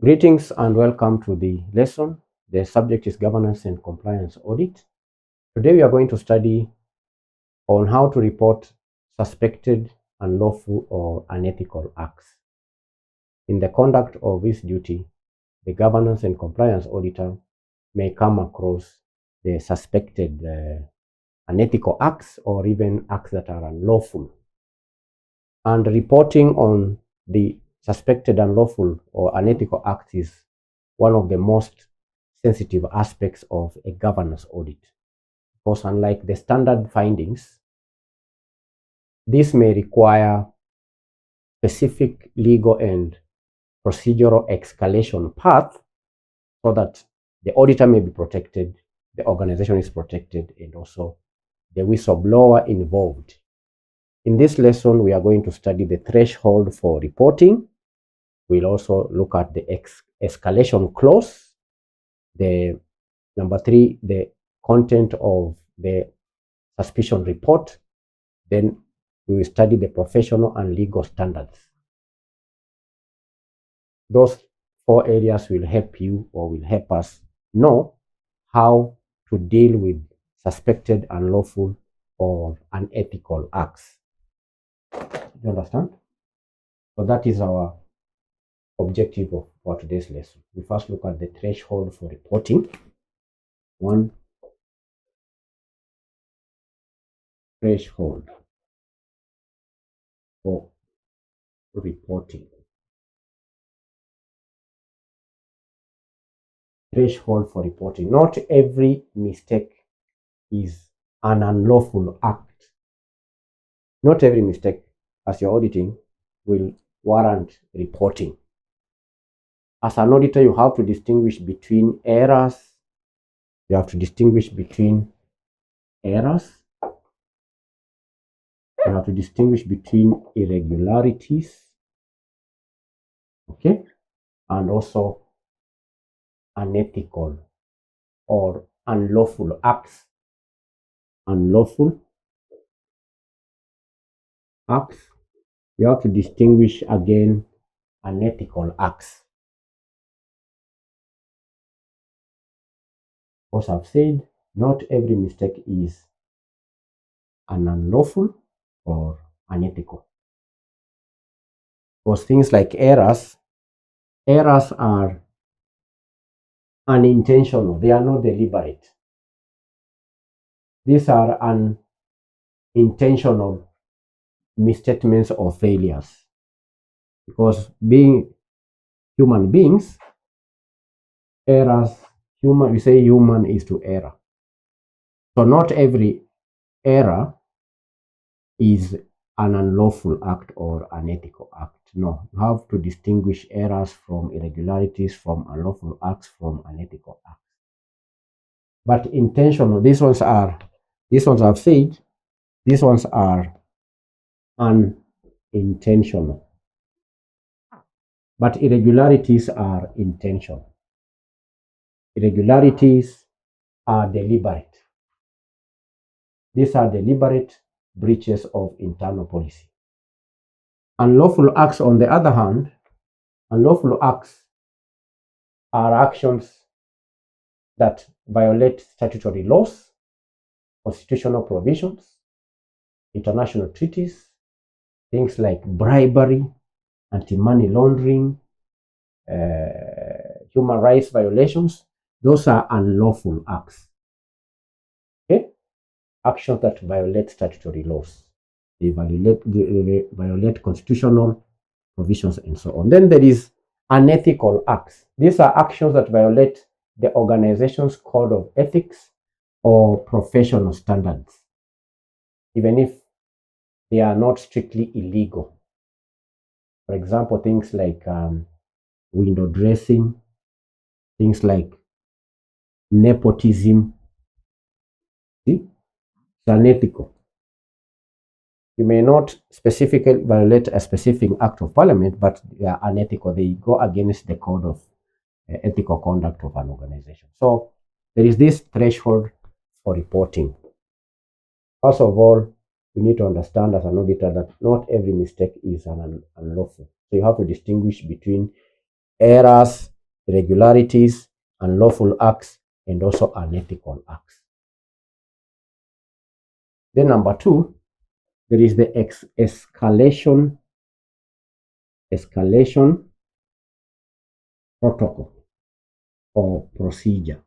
Greetings and welcome to the lesson. The subject is governance and compliance audit. Today we are going to study on how to report suspected unlawful or unethical acts. In the conduct of this duty, the governance and compliance auditor may come across the suspected unethical acts or even acts that are unlawful. And reporting on the suspected unlawful or unethical acts is one of the most sensitive aspects of a governance audit. Because unlike the standard findings, this may require specific legal and procedural escalation path so that the auditor may be protected, the organization is protected, and also the whistleblower involved. In this lesson, we are going to study the threshold for reporting. We'll also look at the escalation clause. The number 3, the content of the suspicion report. Then we will study the professional and legal standards. Those 4 areas will help you or will help us know how to deal with suspected unlawful or unethical acts. You understand? So that is our objective for today's lesson. We first look at the threshold for reporting. 1, threshold for reporting. Threshold for reporting. Not every mistake is an unlawful act. Not every mistake, as you're auditing, will warrant reporting. As an auditor, you have to distinguish between errors. You have to distinguish between errors. You have to distinguish between irregularities. Okay? And also unethical or unlawful acts. Unlawful acts. You have to distinguish again unethical acts. As I've said, not every mistake is an unlawful or unethical. Because things like errors are unintentional. They are not deliberate. These are unintentional misstatements or failures. Because being human beings, we say human is to error. So not every error is an unlawful act or unethical act. No, you have to distinguish errors from irregularities, from unlawful acts, from unethical acts. But intentional, these ones I've said, these ones are unintentional. But irregularities are intentional. Irregularities are deliberate. These are deliberate breaches of internal policy. Unlawful acts, on the other hand, unlawful acts are actions that violate statutory laws, constitutional provisions, international treaties, things like bribery, anti-money laundering, human rights violations. Those are unlawful acts. Okay? Actions that violate statutory laws. They violate constitutional provisions and so on. Then there is unethical acts. These are actions that violate the organization's code of ethics or professional standards, even if they are not strictly illegal. For example, things like window dressing, things like nepotism. See? It's unethical. You may not specifically violate a specific act of parliament, but they are unethical. They go against the code of ethical conduct of an organization. So there is this threshold for reporting. First of all, you need to understand as an auditor that not every mistake is an unlawful. So you have to distinguish between errors, irregularities, unlawful acts, and also unethical acts. Then number two, there is the escalation protocol or procedure.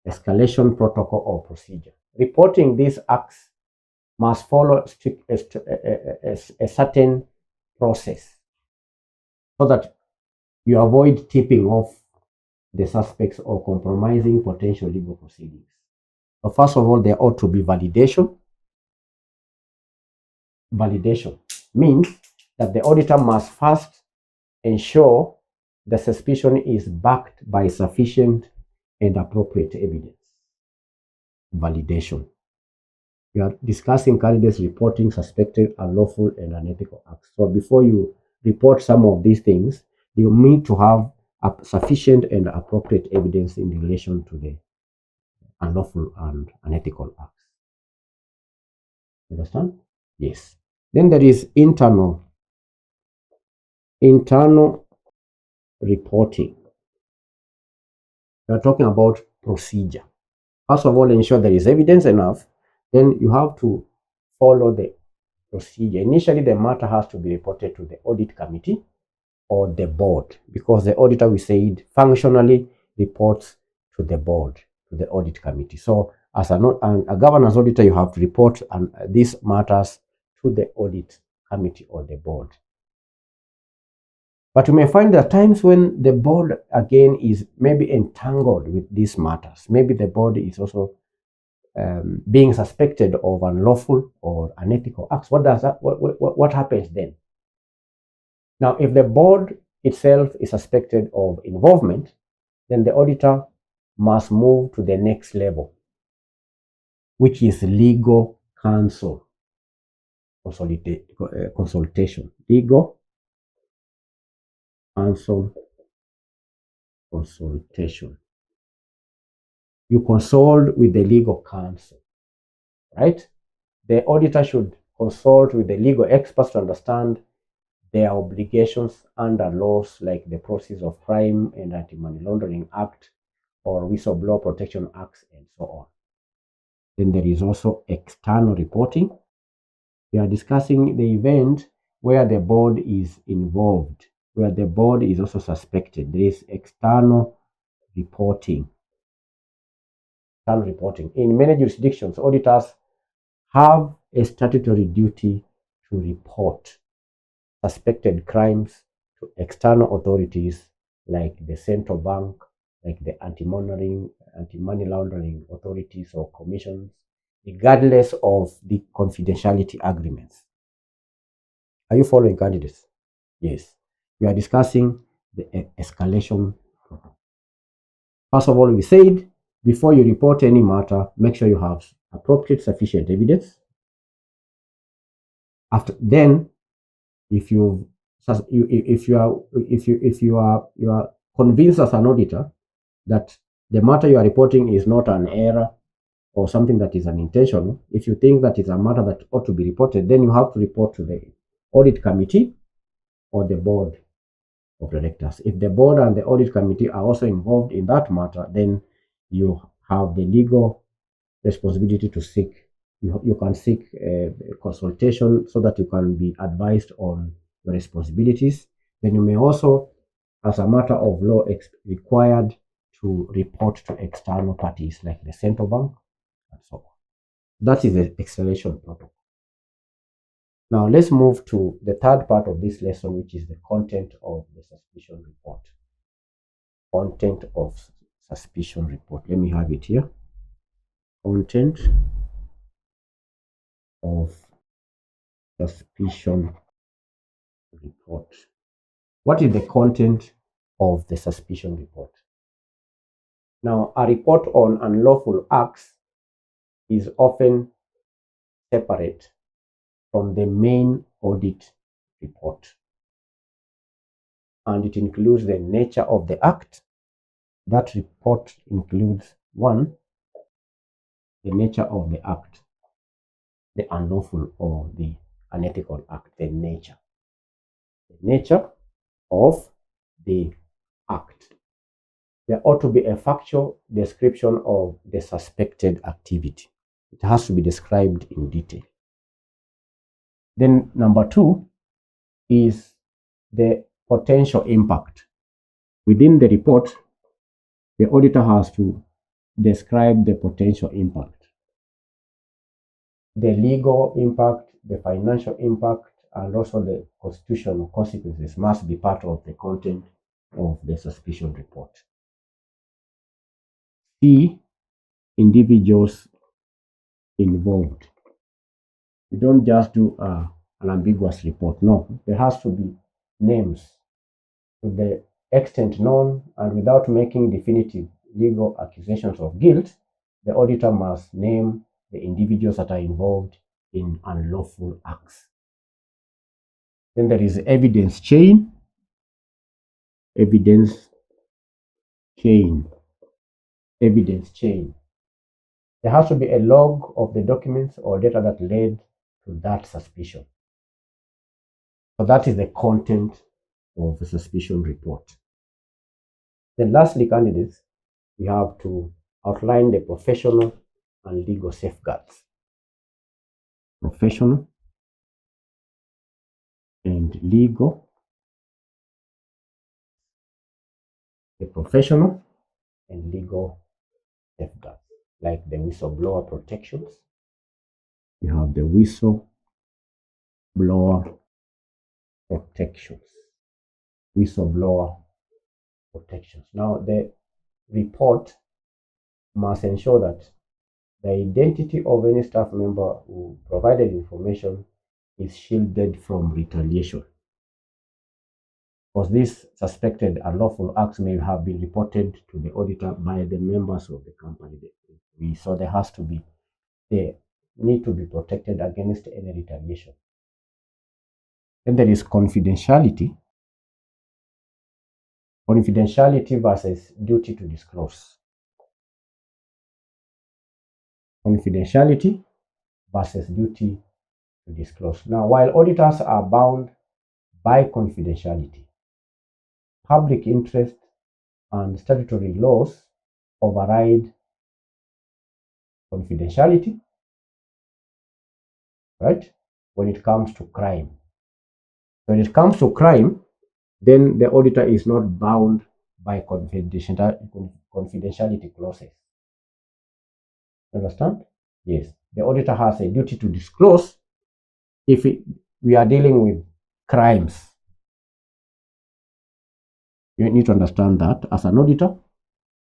Escalation protocol or procedure. Reporting these acts must follow a certain process so that you avoid tipping off the suspects or compromising potential legal proceedings. So first of all, there ought to be validation. Validation means that the auditor must first ensure the suspicion is backed by sufficient and appropriate evidence. Validation. We are discussing candidates reporting suspected unlawful and unethical acts. So before you report some of these things, you need to have sufficient and appropriate evidence in relation to the unlawful and unethical acts. Understand? Yes. Then there is internal reporting. We are talking about procedure. First of all, ensure there is evidence enough. Then you have to follow the procedure. Initially, the matter has to be reported to the audit committee or the board, because the auditor, we said, functionally reports to the board, to the audit committee. So as a governance auditor, you have to report these matters to the audit committee or the board. But you may find there are times when the board again is maybe entangled with these matters. Maybe the board is also being suspected of unlawful or unethical acts. What happens then? Now, if the board itself is suspected of involvement, then the auditor must move to the next level, which is legal counsel consultation. Legal counsel consultation. You consult with the legal counsel, right? The auditor should consult with the legal experts to understand their obligations under laws like the Proceeds of Crime and Anti-Money Laundering Act or Whistleblower Protection Acts and so on. Then there is also external reporting. We are discussing the event where the board is involved, where the board is also suspected. There is external reporting. External reporting. In many jurisdictions, auditors have a statutory duty to report suspected crimes to external authorities like the central bank, like the anti-money laundering authorities or commissions, regardless of the confidentiality agreements. Are you following, candidates? Yes. We are discussing the escalation protocol. First of all, we said, before you report any matter, make sure you have appropriate, sufficient evidence. After then, if you are convinced as an auditor that the matter you are reporting is not an error or something that is unintentional, if you think that is a matter that ought to be reported, then you have to report to the audit committee or the board of directors. If the board and the audit committee are also involved in that matter, then you have the legal responsibility to seek. You can seek consultation so that you can be advised on your responsibilities. Then you may also, as a matter of law, required to report to external parties like the central bank and so on. That is the escalation protocol. Now let's move to the third part of this lesson, which is the content of the suspicion report. Content of suspicion report. Let me have it here. Content of suspicion report. What is the content of the suspicion report? Now, a report on unlawful acts is often separate from the main audit report, and it includes the nature of the act. That report includes, one, the nature of the act. the unlawful or the unethical act, the nature of the act. There ought to be a factual description of the suspected activity. It has to be described in detail. Then number 2 is the potential impact. Within the report, the auditor has to describe the potential impact, the legal impact, the financial impact, and also the constitutional consequences must be part of the content of the suspicion report. C, individuals involved. You don't just do an ambiguous report. No, there has to be names to the extent known, and without making definitive legal accusations of guilt, the auditor must name the individuals that are involved in unlawful acts. Then there is evidence chain. Evidence chain. There has to be a log of the documents or data that led to that suspicion. So that is the content of the suspicion report. Then lastly, candidates, we have to outline the professional and legal safeguards. Professional and legal. The professional and legal safeguards, like the whistleblower protections. We have the whistleblower protections. Now, the report must ensure that the identity of any staff member who provided information is shielded from retaliation, because these suspected unlawful acts may have been reported to the auditor by the members of the company. So they need to be protected against any retaliation. Then there is confidentiality. Confidentiality versus duty to disclose. Confidentiality versus duty to disclose. Now, while auditors are bound by confidentiality, public interest and statutory laws override confidentiality, right? When it comes to crime. When it comes to crime, then the auditor is not bound by confidentiality clauses. Understand? Yes. The auditor has a duty to disclose if we are dealing with crimes. You need to understand that as an auditor,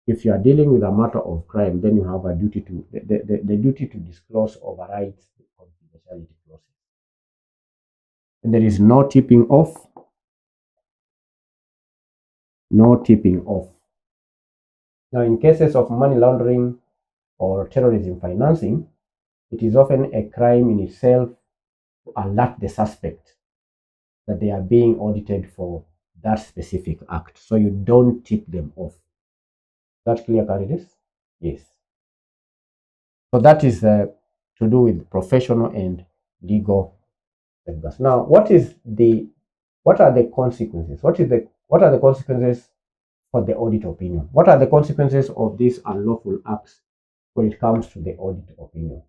if you are dealing with a matter of crime, then you have a duty to the duty to disclose overrides the confidentiality clauses. And there is no tipping off. No tipping off. Now, in cases of money laundering or terrorism financing, it is often a crime in itself to alert the suspect that they are being audited for that specific act. So you don't tip them off. Is that clear, candidates? Yes. So that is to do with professional and legal safeguards. Now, what are the consequences? What are the consequences for the audit opinion? What are the consequences of these unlawful acts when it comes to the audit opinion?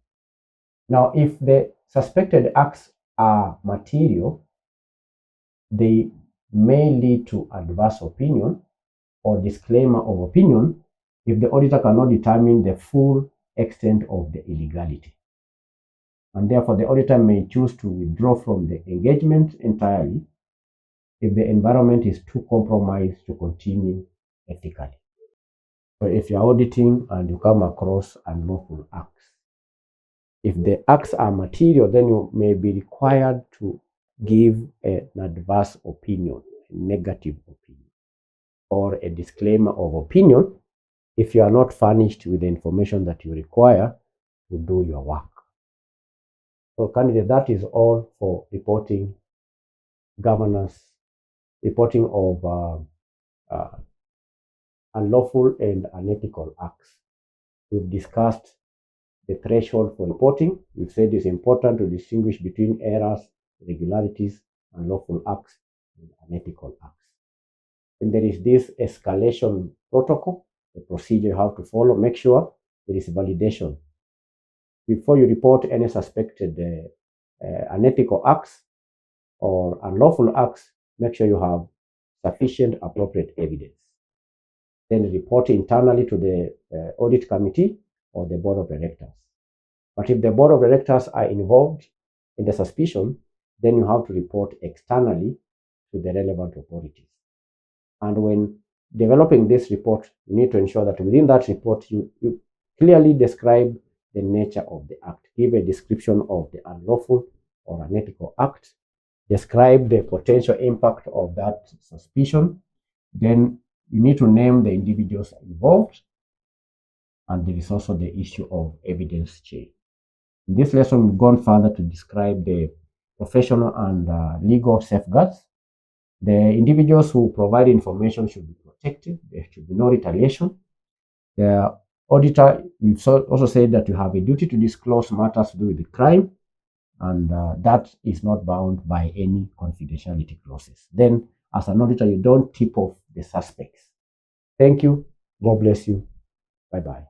Now, if the suspected acts are material, they may lead to adverse opinion or disclaimer of opinion if the auditor cannot determine the full extent of the illegality. And therefore, the auditor may choose to withdraw from the engagement entirely if the environment is too compromised to continue ethically. So if you're auditing and you come across unlawful acts, if the acts are material, then you may be required to give an adverse opinion, a negative opinion, or a disclaimer of opinion if you are not furnished with the information that you require to do your work. So, candidate, that is all for reporting governance, reporting of unlawful and unethical acts. We've discussed the threshold for reporting. We've said it's important to distinguish between errors, irregularities, unlawful acts, and unethical acts. And there is this escalation protocol, the procedure you have to follow. Make sure there is validation. Before you report any suspected unethical acts or unlawful acts, make sure you have sufficient appropriate evidence. Then report internally to the audit committee or the board of directors. But if the board of directors are involved in the suspicion, then you have to report externally to the relevant authorities. And when developing this report, you need to ensure that within that report, you clearly describe the nature of the act. Give a description of the unlawful or unethical act. Describe the potential impact of that suspicion. Then you need to name the individuals involved. And there is also the issue of evidence chain. In this lesson, we've gone further to describe the professional and legal safeguards. The individuals who provide information should be protected. There should be no retaliation. The auditor, we've also said that you have a duty to disclose matters to do with the crime, and that is not bound by any confidentiality clauses. Then, as an auditor, you don't tip off the suspects. Thank you. God bless you. Bye-bye.